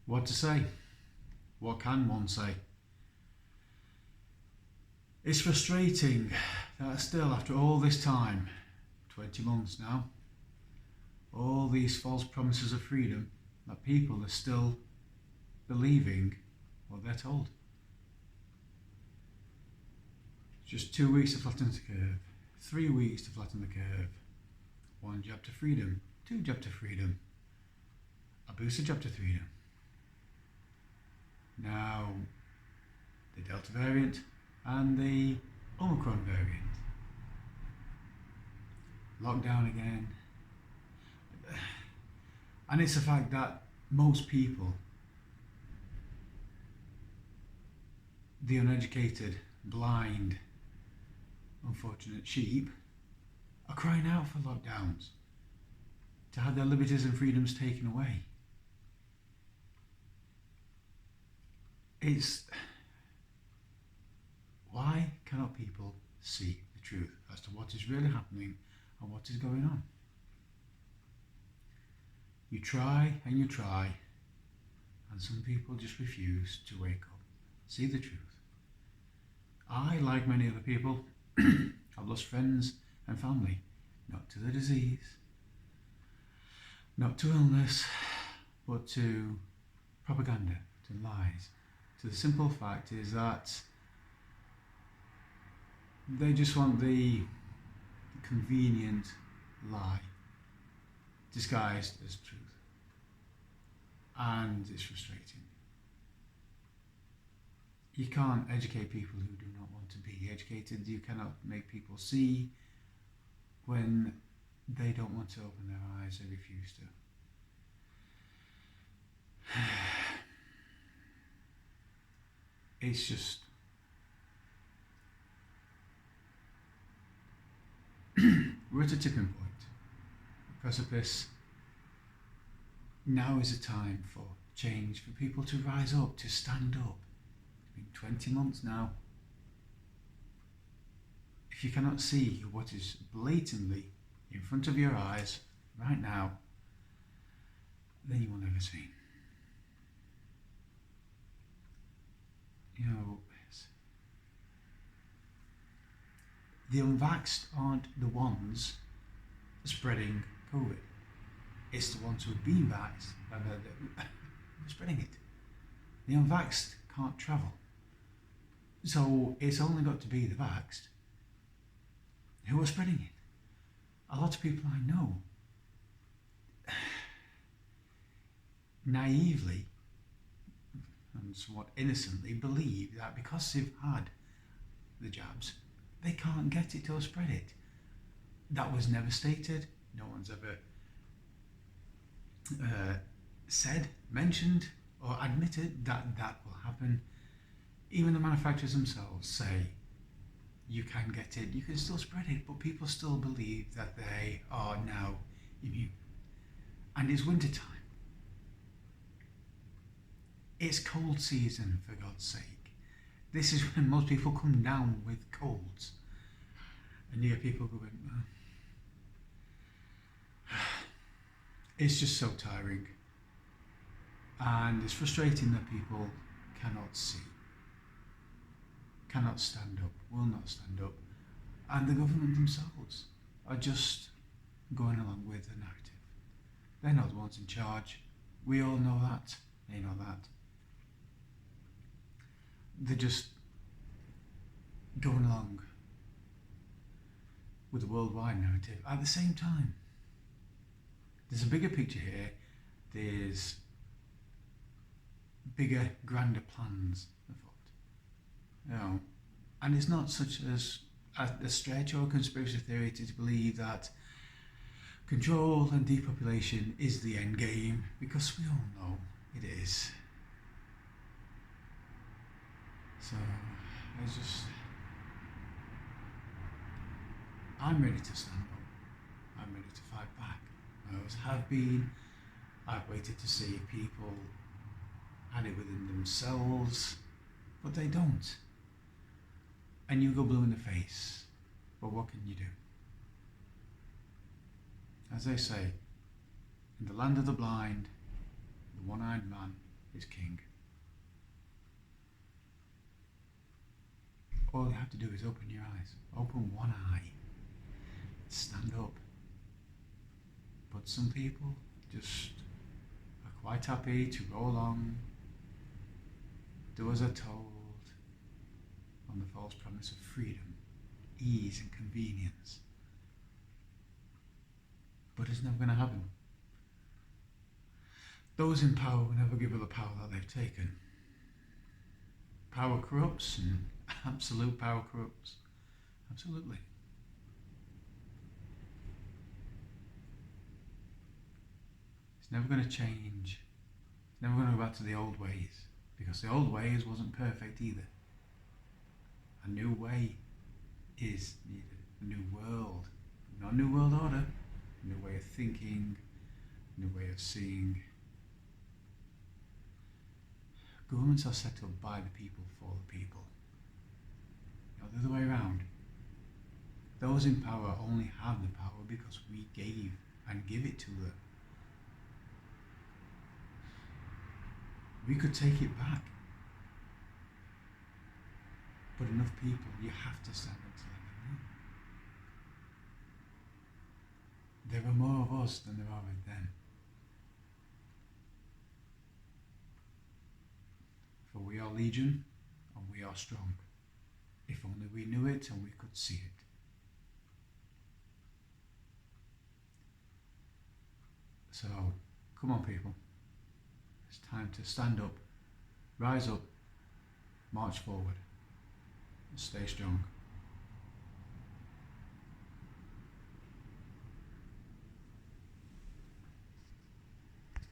What to say? What can one say? It's frustrating that still, after all this time, 20 months now, all these false promises of freedom, that people are still believing what they're told. Just 2 weeks to flatten the curve, 3 weeks to flatten the curve, 1 jab to freedom, 2 jab to freedom, a booster jab to freedom. Now, the Delta variant and the Omicron variant. Lockdown again. And it's the fact that most people, the uneducated, blind, unfortunate sheep, are crying out for lockdowns, to have their liberties and freedoms taken away. Why cannot people see the truth as to what is really happening and what is going on? You try and you try, and some people just refuse to wake up, see the truth. I, like many other people, have lost friends and family, not to the disease, not to illness, but to propaganda, to lies. To the simple fact is that they just want the convenient lie disguised as truth. And it's frustrating. You can't educate people who do not want to be educated. You cannot make people see when they don't want to open their eyes. They refuse to. It's just we're at a tipping point, a precipice. Now is the time for change, for people to rise up, to stand up. It's been 20 months now. If you cannot see what is blatantly in front of your eyes right now, then you will never see. You know, the unvaxxed aren't the ones spreading COVID. It's the ones who've been vaxxed that are spreading it. The unvaxxed can't travel. So it's only got to be the vaxxed who are spreading it. A lot of people I know naively and somewhat innocently believe that because they've had the jabs, they can't get it or spread it. That was never stated. No one's ever said, mentioned, or admitted that that will happen. Even the manufacturers themselves say you can get it, you can still spread it, but people still believe that they are now immune. And it's winter time. It's cold season, for God's sake. This is when most people come down with colds. And you get people going, it's just so tiring. And it's frustrating that people cannot see, cannot stand up, will not stand up. And the government themselves are just going along with the narrative. They're not the ones in charge. We all know that. They know that. They're just going along with the worldwide narrative. At the same time, there's a bigger picture here. There's bigger, grander plans afoot. You know, and it's not such as a stretch or a conspiracy theory to believe that control and depopulation is the end game, because we all know it is. So I'm ready to stand up. I'm ready to fight back. I always have been. I've waited to see if people had it within themselves, but they don't. And you go blue in the face, but what can you do? As they say, in the land of the blind, the one-eyed man is king. All you have to do is open your eyes. Open one eye. Stand up. But some people just are quite happy to go along, do as they're told, on the false promise of freedom, ease and convenience. But it's never going to happen. Those in power will never give up the power that they've taken. Power corrupts, and absolute power corrupts. Absolutely. It's never going to change. It's never going to go back to the old ways, because the old ways wasn't perfect either. A new way is needed. A new world. Not a new world order. A new way of thinking. A new way of seeing. Governments are set up by the people for the people. Not the other way around. Those in power only have the power because we gave and give it to them. We could take it back. But enough people, you have to stand up to them. There are more of us than there are of them. For we are legion, and we are strong. If only we knew it and we could see it. So, come on people. It's time to stand up, rise up, march forward, and stay strong.